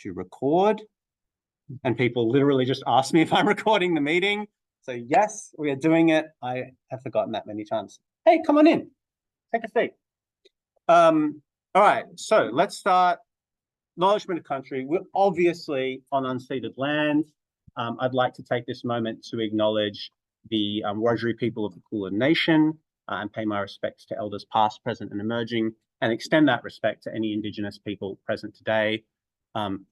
to record. And people literally just ask me if I'm recording the meeting. So yes, we are doing it. I have forgotten that many times. Hey, come on in. Take a seat. All right, so let's start. Acknowledgement of country. We're obviously on unceded land. I'd like to take this moment to acknowledge the Wiradjuri people of the Kulin Nation and pay my respects to elders past, present, and emerging, and extend that respect to any Indigenous people present today.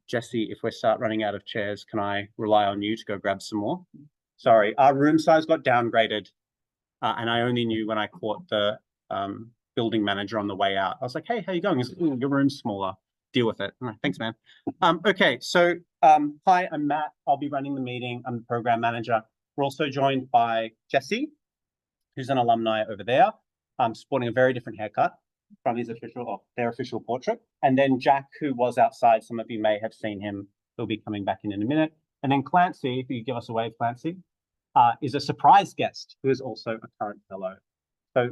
Jesse, if we start running out of chairs, can I rely on you to go grab some more? Sorry, our room size got downgraded, and I only knew when I caught the building manager on the way out. I was like, hey, how you going? He's like, your room's smaller. Deal with it. All right, thanks, man. Okay, so hi, I'm Matt. I'll be running the meeting. I'm the program manager. We're also joined by Jesse, who's an alumni over there, sporting a very different haircut from his official, or their official portrait. And then Jack, who was outside. Some of you may have seen him. He'll be coming back in a minute. And then Clancy, if you give us a wave, Clancy, is a surprise guest who is also a current fellow. So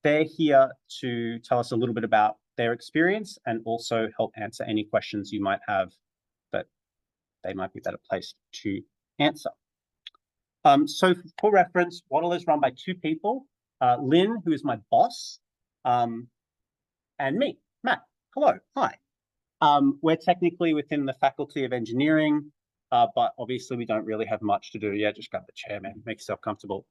they're here to tell us a little bit about their experience and also help answer any questions you might have that they might be better placed to answer. So for reference, Wattle is run by two people, Lynn, who is my boss, and me, Matt. Hello, hi. We're technically within the Faculty of Engineering, but obviously we don't really have much to do. Yeah, just grab the chair, man, make yourself comfortable.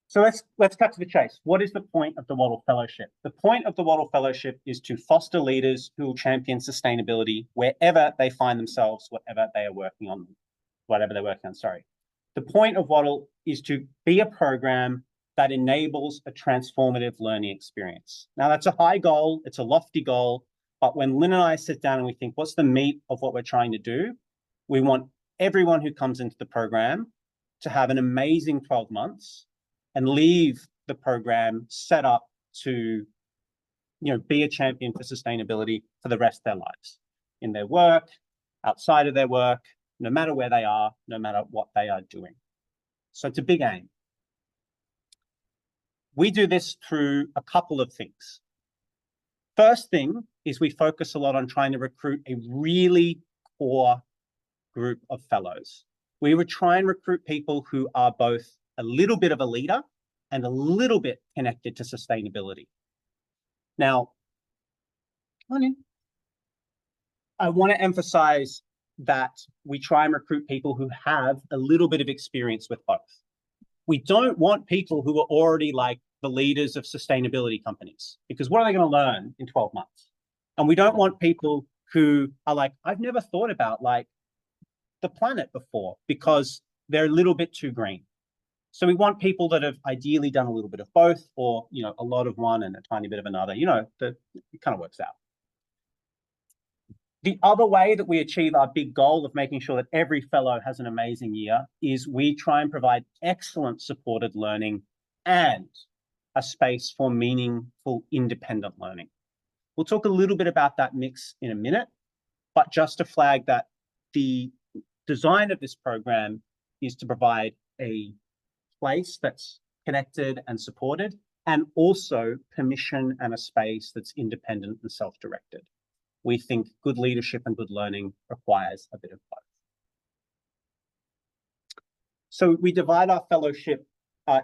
So let's cut to the chase. What is the point of the Wattle Fellowship? The point of the Wattle Fellowship is to foster leaders who will champion sustainability wherever they find themselves, whatever they are working on, sorry. The point of Wattle is to be a program that enables a transformative learning experience. Now that's a high goal, it's a lofty goal, but when Lynn and I sit down and we think, what's the meat of what we're trying to do? We want everyone who comes into the program to have an amazing 12 months and leave the program set up to, be a champion for sustainability for the rest of their lives, in their work, outside of their work, no matter where they are, no matter what they are doing. So it's a big aim. We do this through a couple of things. First thing is we focus a lot on trying to recruit a really core group of fellows. We would try and recruit people who are both a little bit of a leader and a little bit connected to sustainability. Now, come on in. I want to emphasize that we try and recruit people who have a little bit of experience with both. We don't want people who are already like the leaders of sustainability companies, because what are they going to learn in 12 months? And we don't want people who are like, I've never thought about like the planet before, because they're a little bit too green. So we want people that have ideally done a little bit of both, or, a lot of one and a tiny bit of another, it kind of works out. The other way that we achieve our big goal of making sure that every fellow has an amazing year is we try and provide excellent supported learning and a space for meaningful independent learning. We'll talk a little bit about that mix in a minute, but just to flag that the design of this program is to provide a place that's connected and supported, and also permission and a space that's independent and self-directed. We think good leadership and good learning requires a bit of both. So we divide our fellowship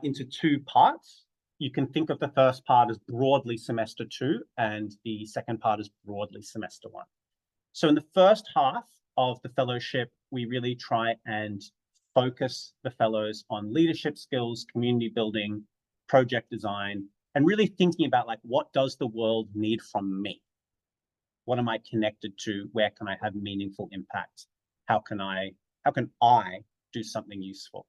into two parts. You can think of the first part as broadly semester 2, and the second part as broadly semester 1. So in the first half of the fellowship, we really try and focus the fellows on leadership skills, community building, project design, and really thinking about like, what does the world need from me? What am I connected to? Where can I have meaningful impact? How can I do something useful?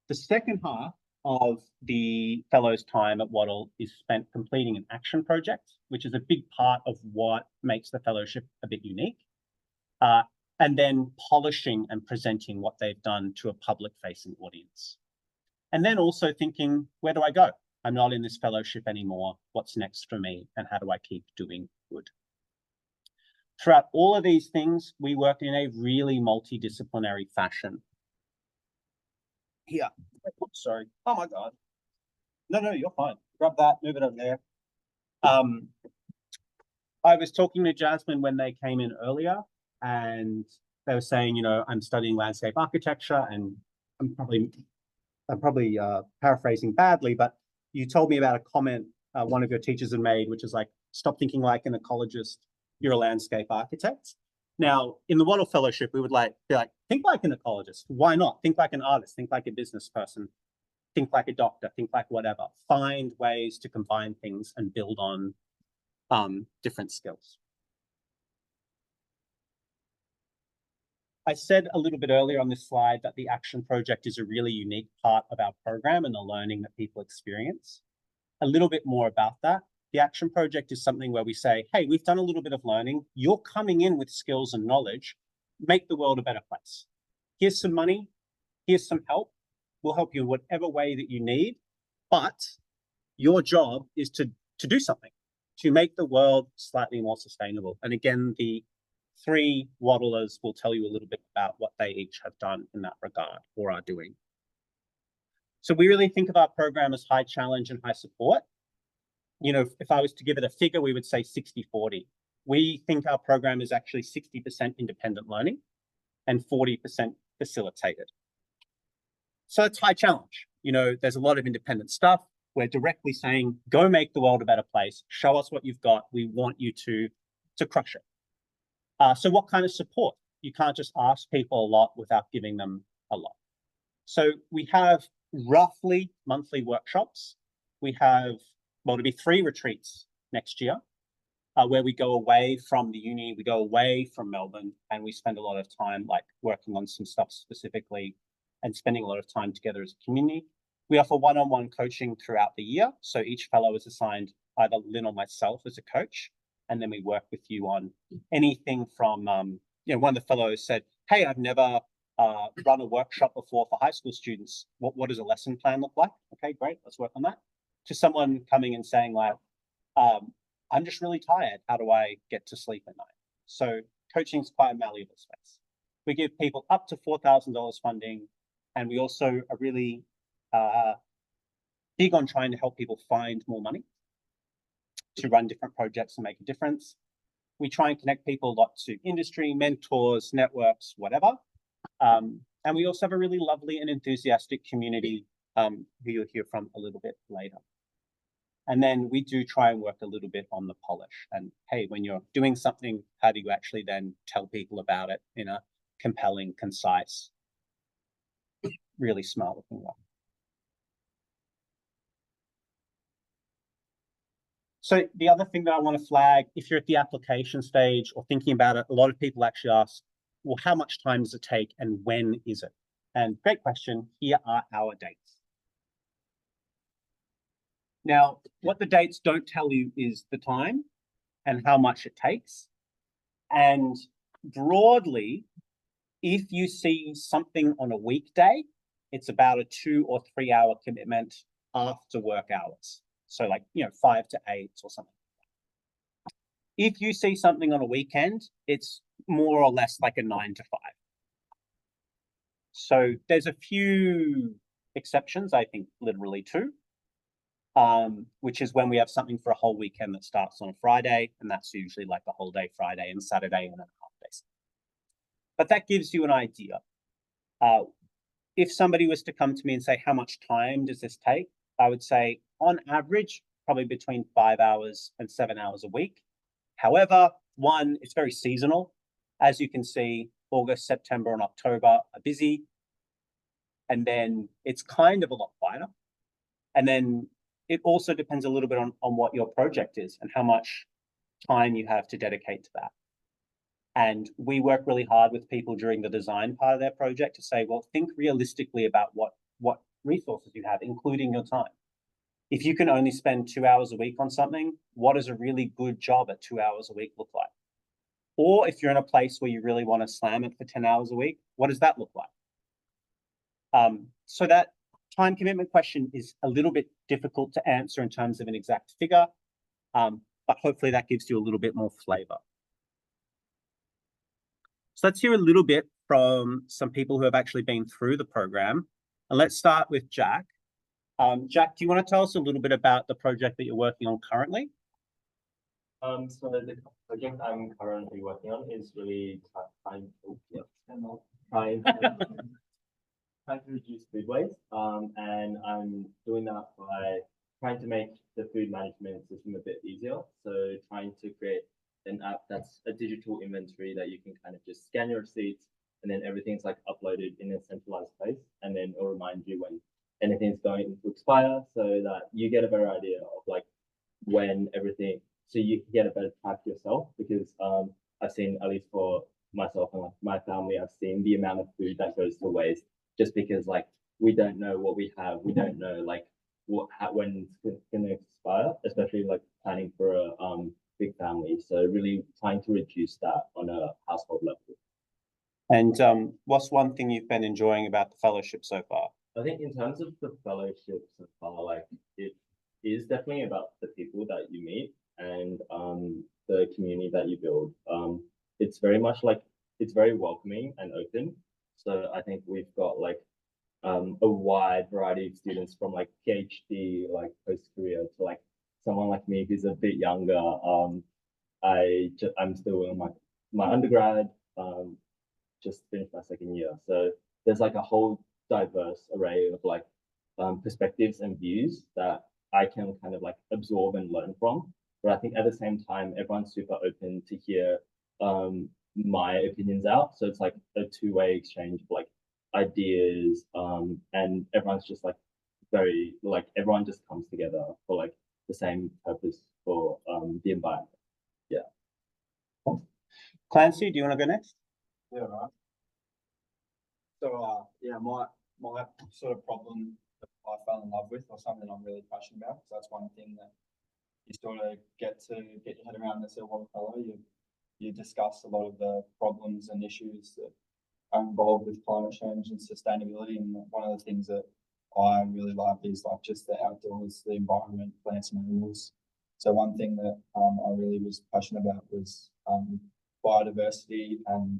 The second half of the fellows' time at Wattle is spent completing an action project, which is a big part of what makes the fellowship a bit unique. And then polishing and presenting what they've done to a public-facing audience. And then also thinking, where do I go? I'm not in this fellowship anymore. What's next for me? And how do I keep doing good? Throughout all of these things, we work in a really multidisciplinary fashion. Here, oops, sorry. Oh my God. No, you're fine. Grab that, move it over there. I was talking to Jasmine when they came in earlier, and they were saying, I'm studying landscape architecture, and I'm probably paraphrasing badly, but you told me about a comment one of your teachers had made, which is like, stop thinking like an ecologist, you're a landscape architect. Now, in the Wattle Fellowship, we would be like, think like an ecologist. Why not? Think like an artist, think like a business person, think like a doctor, think like whatever. Find ways to combine things and build on different skills. I said a little bit earlier on this slide that the action project is a really unique part of our program and the learning that people experience. A little bit more about that. The action project is something where we say, hey, we've done a little bit of learning. You're coming in with skills and knowledge. Make the world a better place. Here's some money. Here's some help. We'll help you in whatever way that you need. But your job is to do something, to make the world slightly more sustainable. And again, the 3 Wattlers will tell you a little bit about what they each have done in that regard or are doing. So we really think of our program as high challenge and high support. If I was to give it a figure, we would say 60-40. We think our program is actually 60% independent learning and 40% facilitated. So it's high challenge. There's a lot of independent stuff. We're directly saying, go make the world a better place. Show us what you've got. We want you to crush it. So what kind of support? You can't just ask people a lot without giving them a lot. So we have roughly monthly workshops. We have, to be 3 retreats next year, where we go away from the uni, we go away from Melbourne, and we spend a lot of time working on some stuff specifically and spending a lot of time together as a community. We offer one-on-one coaching throughout the year. So each fellow is assigned either Lynn or myself as a coach. And then we work with you on anything from, one of the fellows said, hey, I've never run a workshop before for high school students. What does a lesson plan look like? Okay, great, let's work on that. To someone coming and saying I'm just really tired. How do I get to sleep at night? So coaching is quite a malleable space. We give people up to $4,000 funding. And we also are really big on trying to help people find more money to run different projects and make a difference. We try and connect people a lot to industry, mentors, networks, whatever. And we also have a really lovely and enthusiastic community who you'll hear from a little bit later. And then we do try and work a little bit on the polish. And hey, when you're doing something, how do you actually then tell people about it in a compelling, concise, really smart looking way? So the other thing that I want to flag, if you're at the application stage or thinking about it, a lot of people actually ask, well, how much time does it take and when is it? And great question. Here are our dates. Now, what the dates don't tell you is the time and how much it takes. And broadly, if you see something on a weekday, it's about a 2 or 3 hour commitment after work hours. So 5 to 8 or something. If you see something on a weekend, it's more or less like a 9 to 5. So there's a few exceptions, I think literally 2, which is when we have something for a whole weekend that starts on a Friday, and that's usually like a whole day Friday and Saturday and then a half day. But that gives you an idea. If somebody was to come to me and say, how much time does this take? I would say on average, probably between 5 hours and 7 hours a week. However, it's very seasonal. As you can see, August, September, and October are busy. And then it's kind of a lot quieter. And then it also depends a little bit on what your project is and how much time you have to dedicate to that. And we work really hard with people during the design part of their project to say, well, think realistically about what resources you have, including your time. If you can only spend 2 hours a week on something, what does a really good job at 2 hours a week look like? Or if you're in a place where you really want to slam it for 10 hours a week, what does that look like? So that time commitment question is a little bit difficult to answer in terms of an exact figure, but hopefully that gives you a little bit more flavor. So let's hear a little bit from some people who have actually been through the program. And let's start with Jack. Jack, do you want to tell us a little bit about the project that you're working on currently? So the project I'm currently working on is really trying to trying to trying to reduce food waste. And I'm doing that by trying to make the food management system a bit easier. So trying to create an app that's a digital inventory that you can kind of just scan your receipts and then everything's like uploaded in a centralized place, and then it'll remind you when anything's going to expire, so that you get a better idea of like when everything, so you can get a better track yourself, because I've seen, at least for myself and like my family, I've seen the amount of food that goes to waste just because like we don't know what we have, we don't know like when it's going to expire, especially like planning for a big family. So really trying to reduce that on a household level. And what's one thing you've been enjoying about the fellowship so far? I think in terms of the fellowship so far, like it is definitely about the people that you meet and the community that you build. It's very much like it's very welcoming and open. So I think we've got like a wide variety of students from like PhD, like post career, to like someone like me who's a bit younger. I'm still in my undergrad. Just finished my second year. So there's like a whole diverse array of like perspectives and views that I can kind of like absorb and learn from. But I think at the same time, everyone's super open to hear my opinions out. So it's like a two-way exchange of like ideas, and everyone's just like very like everyone just comes together for like the same purpose for the environment. Yeah. Clancy, do you want to go next? Yeah, right. So, yeah, my sort of problem that I fell in love with, or something I'm really passionate about, because that's one thing that you sort of get your head around as a Wattle Fellow. You discuss a lot of the problems and issues that are involved with climate change and sustainability. And one of the things that I really like is like just the outdoors, the environment, plants and animals. So one thing that I really was passionate about was biodiversity and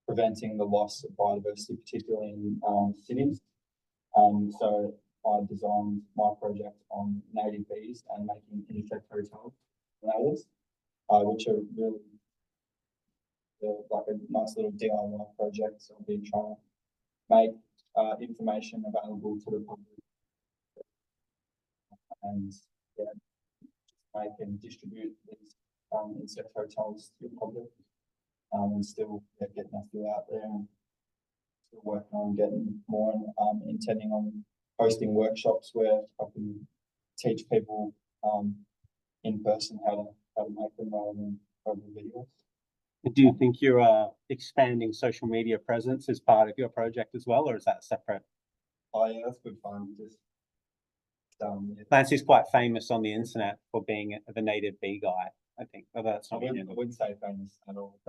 preventing the loss of biodiversity, particularly in cities. So I designed my project on native bees and making insect hotels for natives, which are really like a nice little DIY project. So I've been trying to make information available to the public and yeah, make and distribute these insect hotels to the public, and still getting that feel out there, and still working on getting more, intending on hosting workshops where I can teach people in person how to make them rather than over videos. Do you think you're expanding social media presence as part of your project as well, or is that separate? Oh yeah, that's good fun. Just yeah. Clancy's quite famous on the internet for being the native bee guy, I think. Although that's I not wouldn't say famous at all.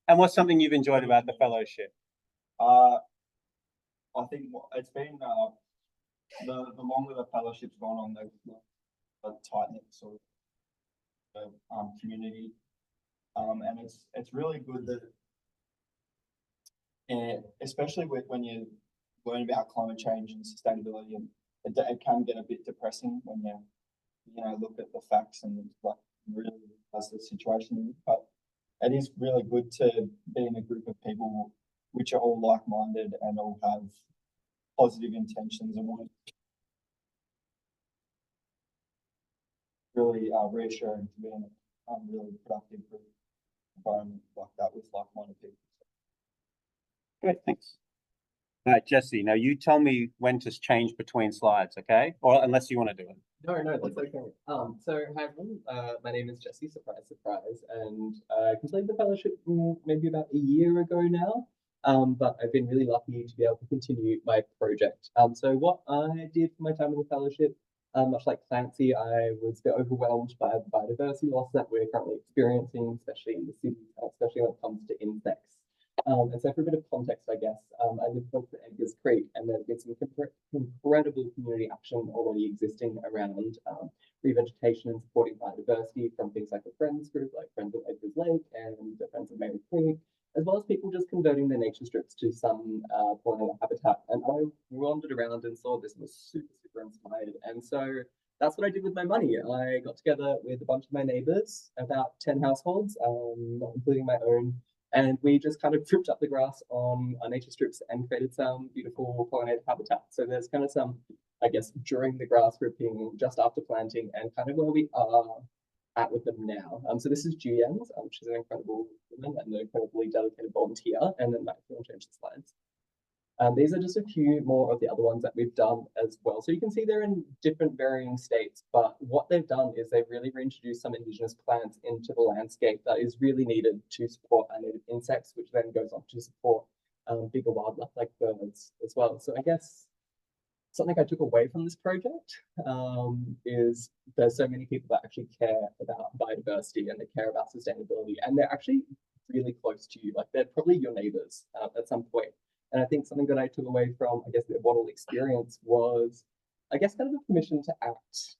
And what's something you've enjoyed about the fellowship? I think it's been the longer the fellowship's gone on, the tight knit sort of community, and it's really good that, especially when you learn about climate change and sustainability, and it can get a bit depressing when you look at the facts and like really as the situation. But it is really good to be in a group of people which are all like-minded and all have positive intentions and want really reassuring to be in a really productive group environment like that with like-minded people. Great, thanks. All right, Jesse, now you tell me when to change between slides, okay? Or unless you want to do it. No, that's okay. So hi everyone. My name is Jesse. Surprise, surprise, and I completed the fellowship maybe about a year ago now. But I've been really lucky to be able to continue my project. So what I did for my time in the fellowship, much like Clancy, I was a bit overwhelmed by the biodiversity loss that we're currently experiencing, especially in the city, especially when it comes to insects. And so for a bit of context, I guess, I live close to Edgar's Creek, and there's been some incredible community action already existing around revegetation and supporting biodiversity from things like the Friends group, like Friends of Edgar's Lake and the Friends of Mary Creek, as well as people just converting their nature strips to some pollinator habitat. And I wandered around and saw this and was super, super inspired. And so that's what I did with my money. I got together with a bunch of my neighbors, about 10 households, not including my own, and we just kind of tripped up the grass on our nature strips and created some beautiful pollinator habitat. So there's kind of some, I guess, during the grass ripping, just after planting, and kind of where we are at with them now. So this is Julian's, she's an incredible woman and an incredibly dedicated volunteer, and then Matt, if you want to change the slides. These are just a few more of the other ones that we've done as well. So you can see they're in different varying states, but what they've done is they've really reintroduced some indigenous plants into the landscape that is really needed to support our native insects, which then goes on to support bigger wildlife like birds as well. So I guess something I took away from this project is there's so many people that actually care about biodiversity and they care about sustainability, and they're actually really close to you. Like they're probably your neighbors at some point. And I think something that I took away from, I guess, the Wattle experience was, I guess, kind of a permission to act.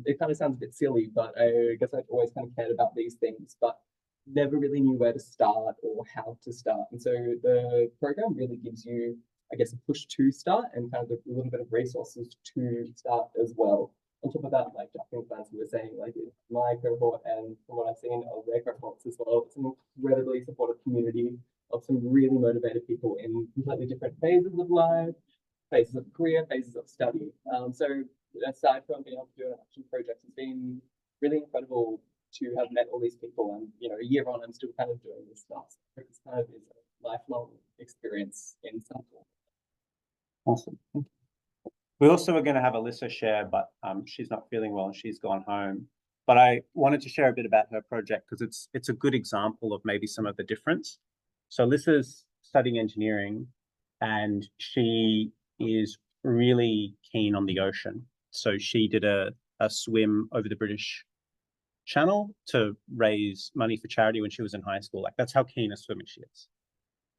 It kind of sounds a bit silly, but I guess I've always kind of cared about these things, but never really knew where to start or how to start. And so the program really gives you, I guess, a push to start and kind of a little bit of resources to start as well. On top of that, like ducking plants, we were saying, like my cohort and from what I've seen of their cohorts as well, it's an incredibly supportive community of some really motivated people in completely different phases of life, phases of career, phases of study. So aside from being able to do an action project, it's been really incredible to have met all these people, and a year on, I'm still kind of doing this stuff. So it's kind of is a lifelong experience in some form. Awesome. We also are going to have Alyssa share, but she's not feeling well and she's gone home. But I wanted to share a bit about her project because it's a good example of maybe some of the difference. So Alyssa's studying engineering and she is really keen on the ocean. So she did a swim over the British Channel to raise money for charity when she was in high school. Like that's how keen a swimmer she is.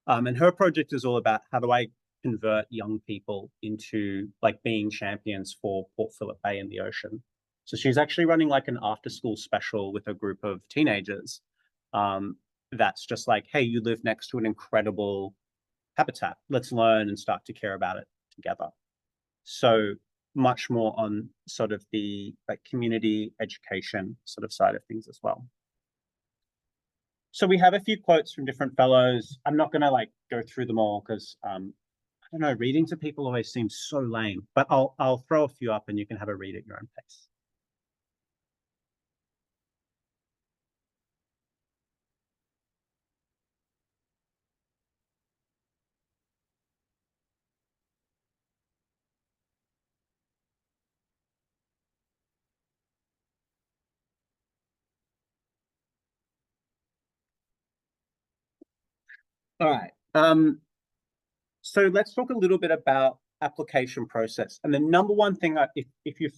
And her project is all about how do I convert young people into like being champions for Port Phillip Bay and the ocean. So she's actually running like an after school special with a group of teenagers. That's just like, hey, you live next to an incredible habitat. Let's learn and start to care about it together. So much more on sort of the like community education sort of side of things as well. So we have a few quotes from different fellows. I'm not going to like go through them all because I don't know, reading to people always seems so lame, but I'll throw a few up and you can have a read at your own pace. All right. So let's talk a little bit about application process. And the number one thing, if you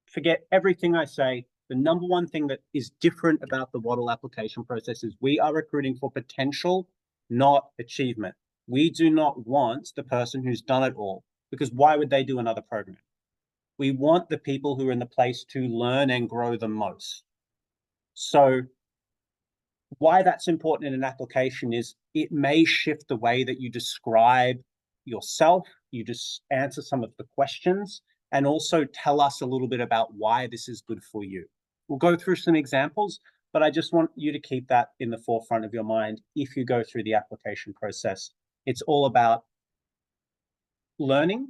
forget everything I say, the number one thing that is different about the Wattle application process is we are recruiting for potential, not achievement. We do not want the person who's done it all, because why would they do another program? We want the people who are in the place to learn and grow the most. So why that's important in an application is it may shift the way that you describe yourself, you just answer some of the questions, and also tell us a little bit about why this is good for you. We'll go through some examples, but I just want you to keep that in the forefront of your mind if you go through the application process. It's all about learning.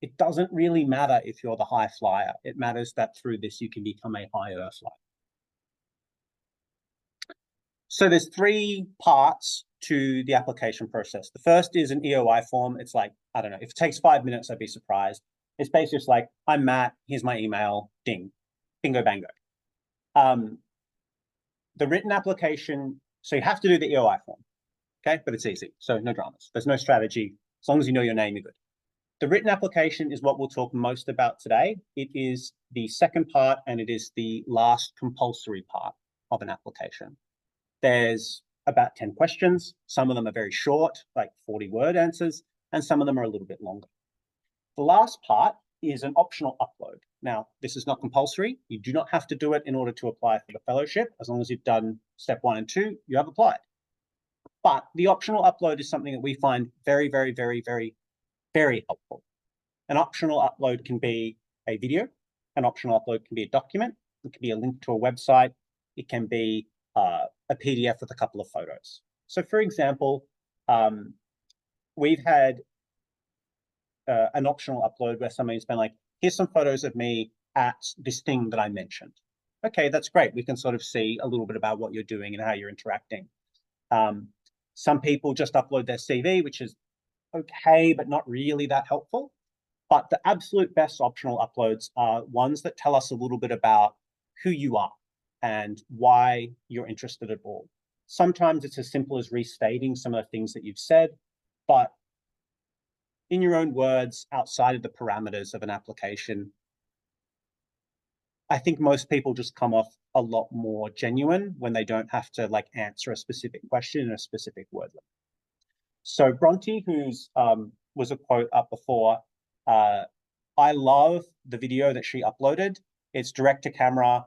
It doesn't really matter if you're the high flyer. It matters that through this you can become a higher flyer. So there's three parts to the application process. The first is an EOI form. It's like, I don't know, if it takes 5 minutes, I'd be surprised. It's basically just like, I'm Matt, here's my email, ding, bingo, bango. The written application, so you have to do the EOI form, okay? But it's easy, so no dramas. There's no strategy. As long as you know your name, you're good. The written application is what we'll talk most about today. It is the second part, and it is the last compulsory part of an application. There's about 10 questions. Some of them are very short, like 40-word answers, and some of them are a little bit longer. The last part is an optional upload. Now, this is not compulsory. You do not have to do it in order to apply for the fellowship. As long as you've done step 1 and 2, you have applied. But the optional upload is something that we find very, very, very, very, very helpful. An optional upload can be a video, an optional upload can be a document, it can be a link to a website, it can be a PDF with a couple of photos. So for example, we've had an optional upload where somebody's been like, here's some photos of me at this thing that I mentioned. Okay, that's great. We can sort of see a little bit about what you're doing and how you're interacting. Some people just upload their CV, which is okay, but not really that helpful. But the absolute best optional uploads are ones that tell us a little bit about who you are and why you're interested at all. Sometimes it's as simple as restating some of the things that you've said, but in your own words, outside of the parameters of an application, I think most people just come off a lot more genuine when they don't have to like answer a specific question in a specific word limit. So Bronte, who's was a quote up before, I love the video that she uploaded. It's direct to camera.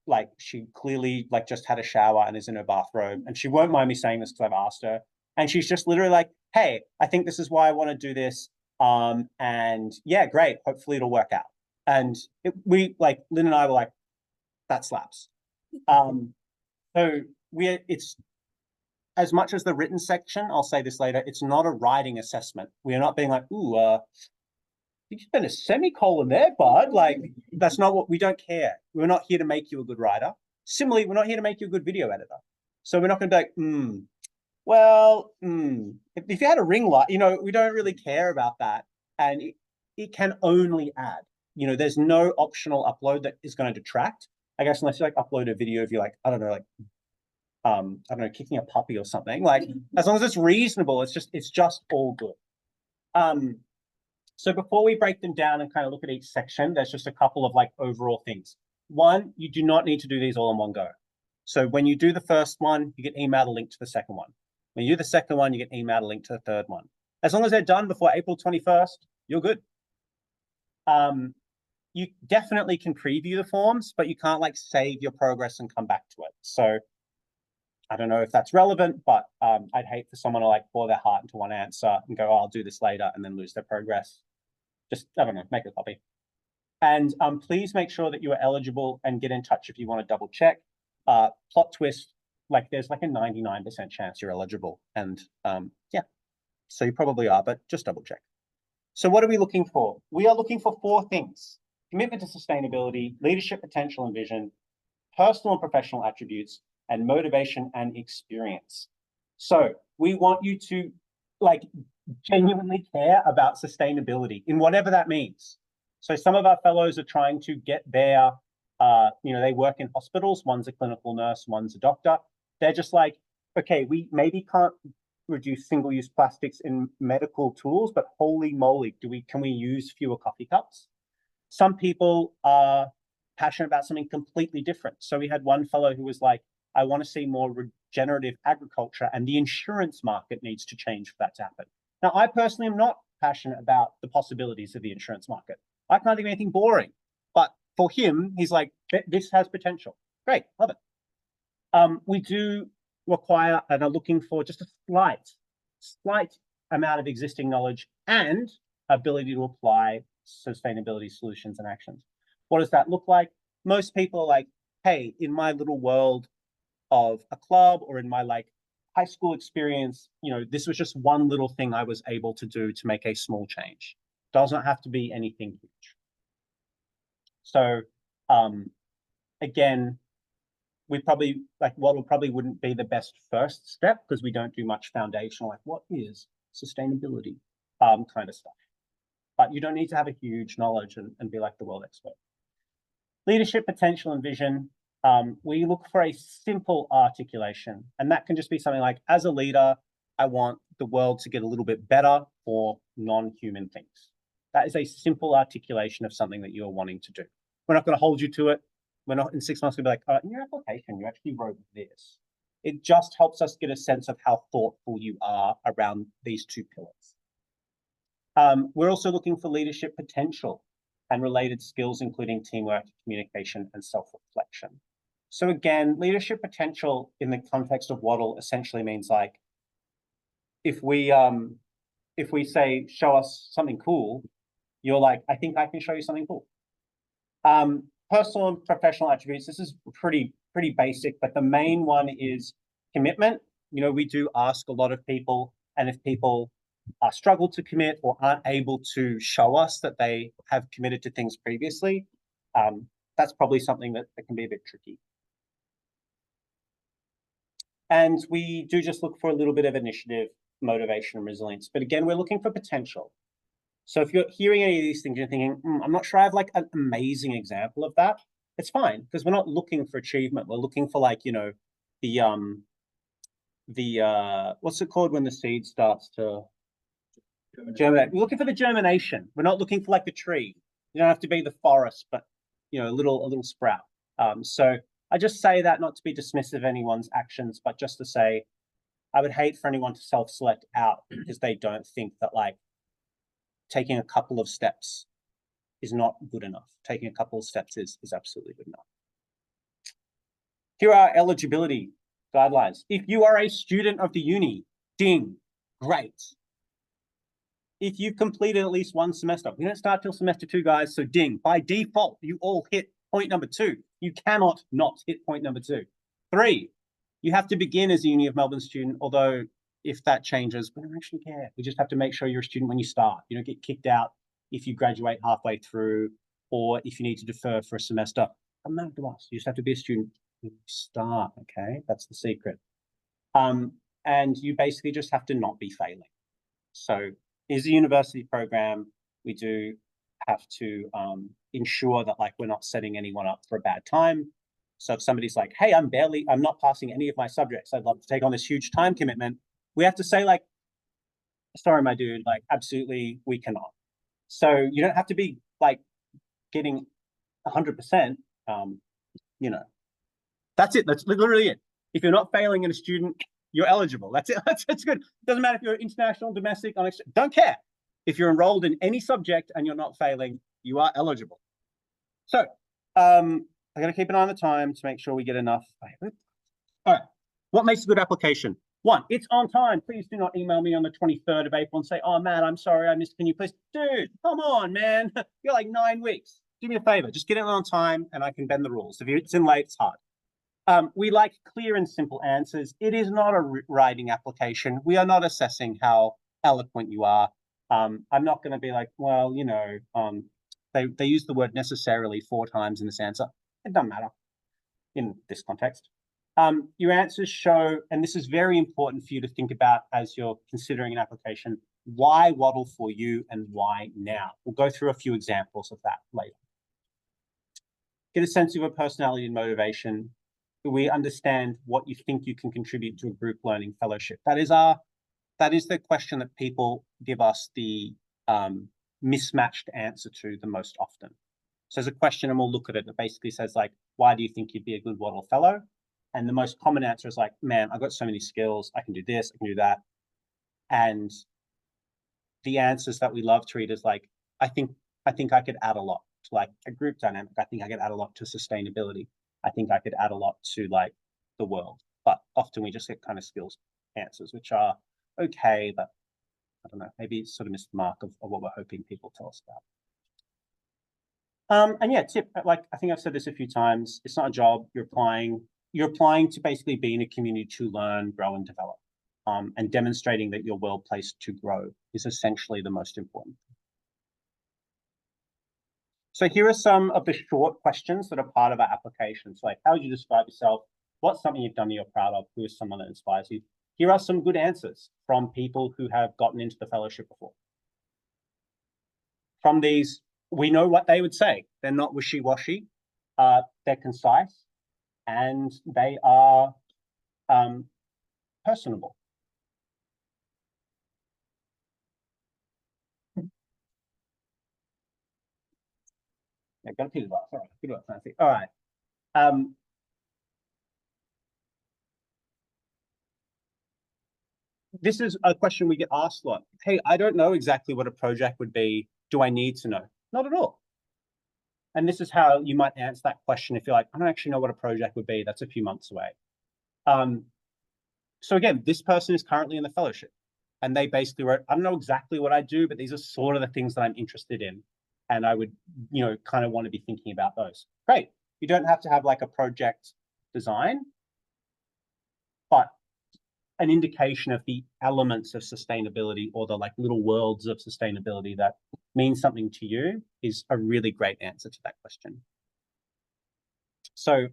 Like she clearly like just had a shower and is in her bathrobe, and she won't mind me saying this because I've asked her. And she's just literally like, hey, I think this is why I want to do this. And yeah, great. Hopefully it'll work out. And we like, Lynn and I were like, that slaps. So it's as much as the written section, I'll say this later, it's not a writing assessment. We are not being like, ooh, you spent a semicolon there, bud. Like, that's not what we don't care. We're not here to make you a good writer. Similarly, we're not here to make you a good video editor. So we're not going to be like, if you had a ring light, we don't really care about that. And it can only add, there's no optional upload that is going to detract. I guess unless you like upload a video of you like, I don't know, kicking a puppy or something. Like, as long as it's reasonable, it's just all good. So before we break them down and kind of look at each section, there's just a couple of like overall things. One, you do not need to do these all in one go. So when you do the first one, you get emailed a link to the second one. When you do the second one, you get emailed a link to the third one. As long as they're done before April 21st, you're good. You definitely can preview the forms, but you can't like save your progress and come back to it. So I don't know if that's relevant, but I'd hate for someone to like pour their heart into one answer and go, oh, I'll do this later, and then lose their progress. Just, I don't know, make a copy. And please make sure that you are eligible and get in touch if you want to double check. Plot twist, like there's like a 99% chance you're eligible. And yeah, so you probably are, but just double check. So what are we looking for? We are looking for 4 things: commitment to sustainability, leadership potential and vision, personal and professional attributes, and motivation and experience. So we want you to like genuinely care about sustainability in whatever that means. So some of our fellows are trying to get their, they work in hospitals. One's a clinical nurse, one's a doctor. They're just like, okay, we maybe can't reduce single-use plastics in medical tools, but holy moly, can we use fewer coffee cups? Some people are passionate about something completely different. So we had one fellow who was like, I want to see more regenerative agriculture, and the insurance market needs to change for that to happen. Now, I personally am not passionate about the possibilities of the insurance market. I can't think of anything boring. But for him, he's like, this has potential. Great, love it. We do require and are looking for just a slight amount of existing knowledge and ability to apply sustainability solutions and actions. What does that look like? Most people are like, hey, in my little world of a club or in my like high school experience, this was just one little thing I was able to do to make a small change. Does not have to be anything huge. So again, we probably Wattle probably wouldn't be the best first step because we don't do much foundational, like what is sustainability kind of stuff. But you don't need to have a huge knowledge and be like the world expert. Leadership potential and vision. We look for a simple articulation, and that can just be something like, as a leader, I want the world to get a little bit better for non-human things. That is a simple articulation of something that you're wanting to do. We're not going to hold you to it. We're not in 6 months going to be like, in your application, you actually wrote this. It just helps us get a sense of how thoughtful you are around these 2 pillars. We're also looking for leadership potential and related skills, including teamwork, communication, and self-reflection. So again, leadership potential in the context of Wattle essentially means like, if we say, show us something cool, you're like, I think I can show you something cool. Personal and professional attributes. This is pretty basic, but the main one is commitment. You know, we do ask a lot of people, and if people struggle to commit or aren't able to show us that they have committed to things previously, that's probably something that can be a bit tricky. And we do just look for a little bit of initiative, motivation, and resilience. But again, we're looking for potential. So if you're hearing any of these things, you're thinking, I'm not sure I have like an amazing example of that. It's fine, because we're not looking for achievement. We're looking for, like, you know, the what's it called when the seed starts to germinate? We're looking for the germination. We're not looking for like the tree. You don't have to be the forest, but, you know, a little sprout. So I just say that not to be dismissive of anyone's actions, but just to say, I would hate for anyone to self-select out because they don't think that, like, taking a couple of steps is not good enough. Taking a couple of steps is absolutely good enough. Here are eligibility guidelines. If you are a student of the uni, ding, great. If you've completed at least one semester, we don't start till semester 2, guys, so ding. By default, you all hit point number 2. You cannot not hit point number 2. 3, you have to begin as a Uni of Melbourne student, although if that changes, we don't actually care. We just have to make sure you're a student when you start. You don't get kicked out if you graduate halfway through, or if you need to defer for a semester. Doesn't matter to us. You just have to be a student when you start, okay? That's the secret. And you basically just have to not be failing. So is a university program, we do have to ensure that, like, we're not setting anyone up for a bad time. So if somebody's like, hey, I'm not passing any of my subjects, I'd love to take on this huge time commitment, we have to say, like, sorry, my dude, like, absolutely, we cannot. So you don't have to be, like, getting 100%, you know, that's it. That's literally it. If you're not failing in a student, you're eligible. That's it. That's good. It doesn't matter if you're international, domestic, don't care. If you're enrolled in any subject and you're not failing, you are eligible. So I got to keep an eye on the time to make sure we get enough. All right. What makes a good application? 1, it's on time. Please do not email me on the 23rd of April and say, oh, man, I'm sorry, I missed. Can you please? Dude, come on, man. You're like 9 weeks. Do me a favor. Just get it on time and I can bend the rules. If it's in late, it's hard. We like clear and simple answers. It is not a writing application. We are not assessing how eloquent you are. I'm not going to be like, well, you know, they use the word necessarily 4 times in this answer. It doesn't matter in this context. Your answers show, and this is very important for you to think about as you're considering an application, why Wattle for you and why now? We'll go through a few examples of that later. Get a sense of your personality and motivation. We understand what you think you can contribute to a group learning fellowship. That is the question that people give us the mismatched answer to the most often. So there's a question, and we'll look at it, that basically says, like, why do you think you'd be a good Wattle Fellow? And the most common answer is like, man, I've got so many skills. I can do this, I can do that. And the answers that we love to read is like, I think I could add a lot to, like, a group dynamic. I think I could add a lot to sustainability. I think I could add a lot to, like, the world. But often we just get kind of skills answers, which are okay, but I don't know, maybe it's sort of missed the mark of what we're hoping people tell us about. And yeah, tip, like, I think I've said this a few times, it's not a job. You're applying to basically be in a community to learn, grow, and develop. And demonstrating that you're well placed to grow is essentially the most important. So here are some of the short questions that are part of our applications. Like, how would you describe yourself? What's something you've done that you're proud of? Who is someone that inspires you? Here are some good answers from people who have gotten into the fellowship before. From these, we know what they would say. They're not wishy-washy. They're concise, and they are personable. Yeah, got a piece of glass. All right, good work, Nancy. All right. This is a question we get asked a lot. Hey, I don't know exactly what a project would be. Do I need to know? Not at all. And this is how you might answer that question if you're like, I don't actually know what a project would be. That's a few months away. So again, this person is currently in the fellowship, and they basically wrote, I don't know exactly what I do, but these are sort of the things that I'm interested in. And I would, kind of want to be thinking about those. Great. You don't have to have like a project design, but an indication of the elements of sustainability or the like little worlds of sustainability that mean something to you is a really great answer to that question. So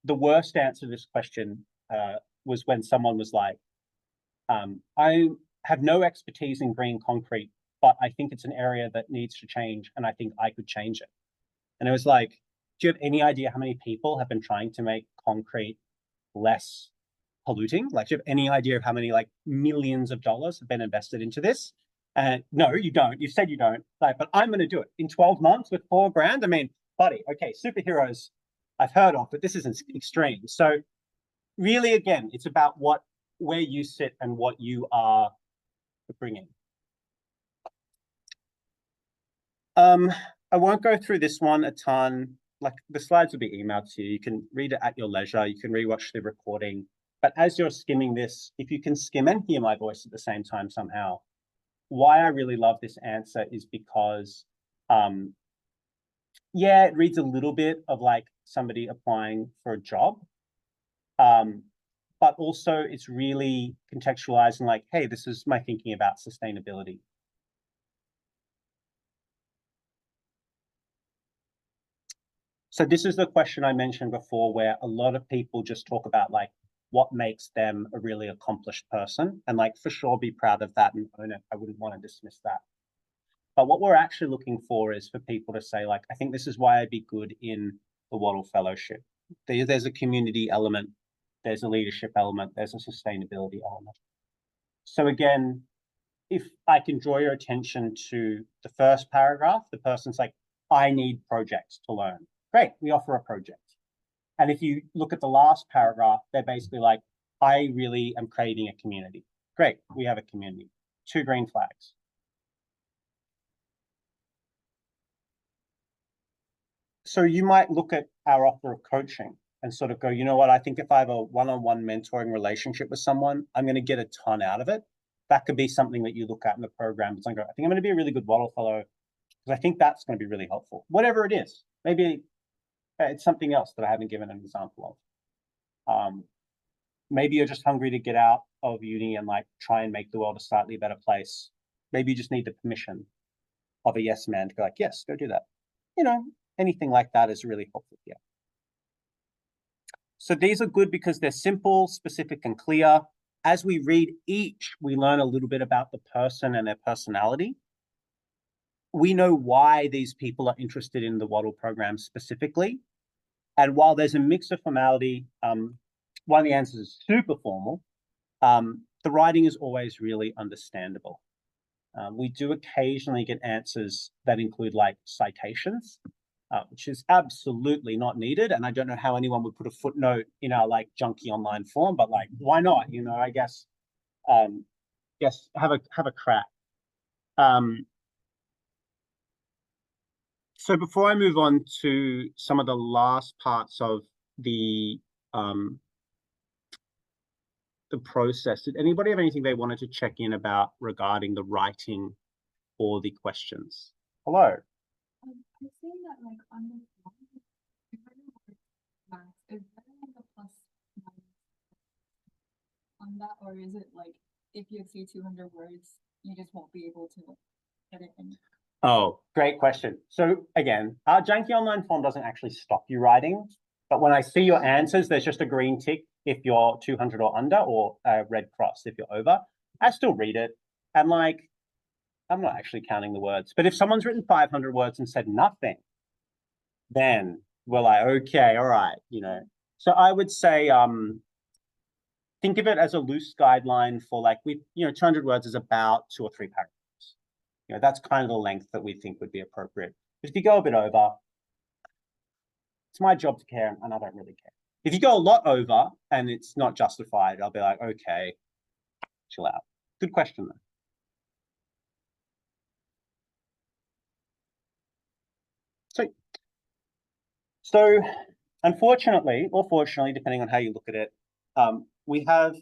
the worst answer to this question was when someone was like, I have no expertise in green concrete, but I think it's an area that needs to change and I think I could change it. And it was like, do you have any idea how many people have been trying to make concrete less polluting? Like, do you have any idea of how many like millions of dollars have been invested into this? And no, you don't. You said you don't. Like, but I'm going to do it in 12 months with $4,000. I mean, buddy, okay, superheroes I've heard of, but this isn't extreme. So really, again, it's about where you sit and what you are bringing. I won't go through this one a ton. Like the slides will be emailed to you. You can read it at your leisure. You can rewatch the recording. But as you're skimming this, if you can skim and hear my voice at the same time somehow, why I really love this answer is because, yeah, it reads a little bit of like somebody applying for a job. But also it's really contextualizing like, hey, this is my thinking about sustainability. So this is the question I mentioned before, where a lot of people just talk about like what makes them a really accomplished person, and like for sure be proud of that and own it. I wouldn't want to dismiss that. But what we're actually looking for is for people to say like, I think this is why I'd be good in the Wattle Fellowship. There's a community element, there's a leadership element, there's a sustainability element. So again, if I can draw your attention to the first paragraph, the person's like, I need projects to learn. Great, we offer a project. And if you look at the last paragraph, they're basically like, I really am creating a community. Great, we have a community. 2 green flags. So you might look at our offer of coaching and sort of go, you know what, I think if I have a one-on-one mentoring relationship with someone, I'm going to get a ton out of it. That could be something that you look at in the program. It's like, I think I'm going to be a really good Wattle Fellow because I think that's going to be really helpful. Whatever it is, maybe it's something else that I haven't given an example of. Maybe you're just hungry to get out of uni and like try and make the world a slightly better place. Maybe you just need the permission of a yes man to be like, yes, go do that. Anything like that is really helpful here. So these are good because they're simple, specific, and clear. As we read each, we learn a little bit about the person and their personality. We know why these people are interested in the Wattle program specifically. And while there's a mix of formality, one of the answers is super formal, the writing is always really understandable. We do occasionally get answers that include like citations, which is absolutely not needed. And I don't know how anyone would put a footnote in our like junky online form, but like, why not? I guess have a crack. So before I move on to some of the last parts of the process, did anybody have anything they wanted to check in about regarding the writing or the questions? Hello. I'm saying that like on the form, if I know what max, is there like a plus minus on that, or is it like if you exceed 200 words, you just won't be able to get it in? Oh, great question. So again, our janky online form doesn't actually stop you writing, but when I see your answers, there's just a green tick if you're 200 or under, or a red cross if you're over. I still read it, and like, I'm not actually counting the words, but if someone's written 500 words and said nothing, then we're like, okay, all right, So I would say, think of it as a loose guideline for like, 200 words is about 2 or 3 paragraphs. That's kind of the length that we think would be appropriate. But if you go a bit over, it's my job to care, and I don't really care. If you go a lot over and it's not justified, I'll be like, okay, chill out. Good question though. So unfortunately, or fortunately, depending on how you look at it, we have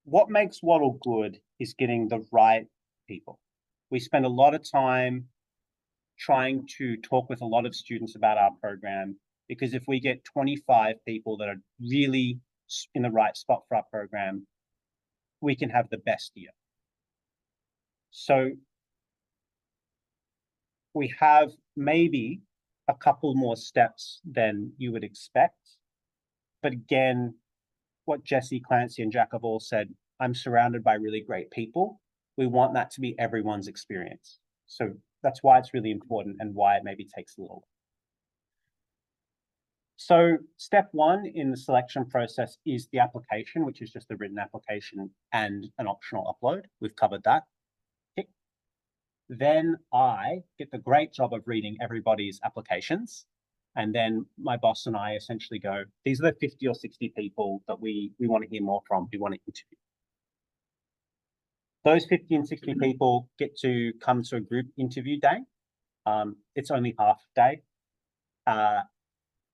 what makes Wattle good is getting the right people. We spend a lot of time trying to talk with a lot of students about our program, because if we get 25 people that are really in the right spot for our program, we can have the best year. So we have maybe a couple more steps than you would expect. But again, what Jesse, Clancy, and Jack have all said, I'm surrounded by really great people. We want that to be everyone's experience. So that's why it's really important and why it maybe takes a little. So step one in the selection process is the application, which is just a written application and an optional upload. We've covered that. Tick. Then I get the great job of reading everybody's applications. And then my boss and I essentially go, these are the 50 or 60 people that we want to hear more from, we want to interview. Those 50 and 60 people get to come to a group interview day. It's only half day.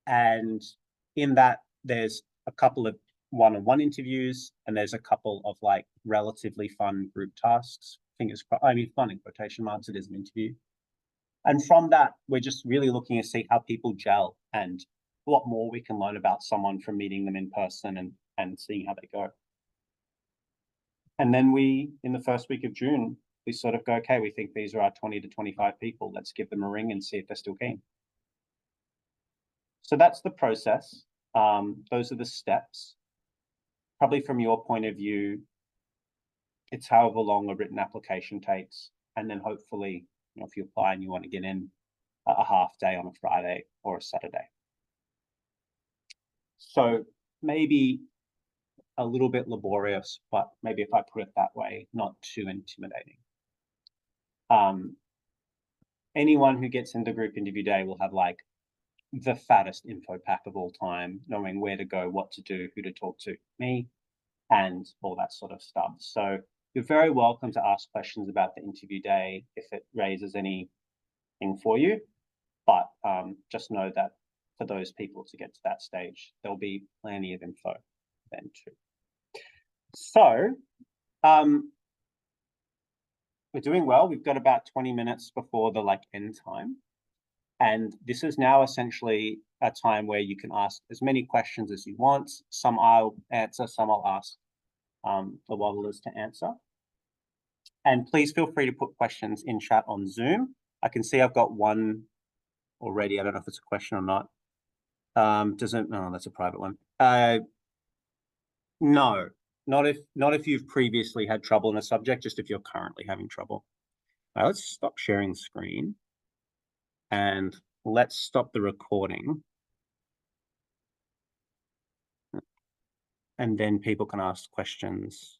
And in that, there's a couple of one-on-one interviews, and there's a couple of like relatively fun group tasks. Fingers crossed, I mean, fun in quotation marks, it is an interview. And from that, we're just really looking to see how people gel and what more we can learn about someone from meeting them in person and seeing how they go. And then we, in the first week of June, we sort of go, okay, we think these are our 20 to 25 people. Let's give them a ring and see if they're still keen. So that's the process. Those are the steps. Probably from your point of view, it's however long a written application takes. And then hopefully, you know, if you apply and you want to get in a half day on a Friday or a Saturday. So maybe a little bit laborious, but maybe if I put it that way, not too intimidating. Anyone who gets into group interview day will have like the fattest info pack of all time, knowing where to go, what to do, who to talk to, me, and all that sort of stuff. So you're very welcome to ask questions about the interview day if it raises anything for you. But just know that for those people to get to that stage, there'll be plenty of info then too. So we're doing well. We've got about 20 minutes before the end time. And this is now essentially a time where you can ask as many questions as you want. Some I'll answer, some I'll ask the Wattlers to answer. And please feel free to put questions in chat on Zoom. I can see I've got one already. I don't know if it's a question or not. No, that's a private one. No, not if you've previously had trouble in a subject, just if you're currently having trouble. All right, let's stop sharing the screen. And let's stop the recording. And then people can ask questions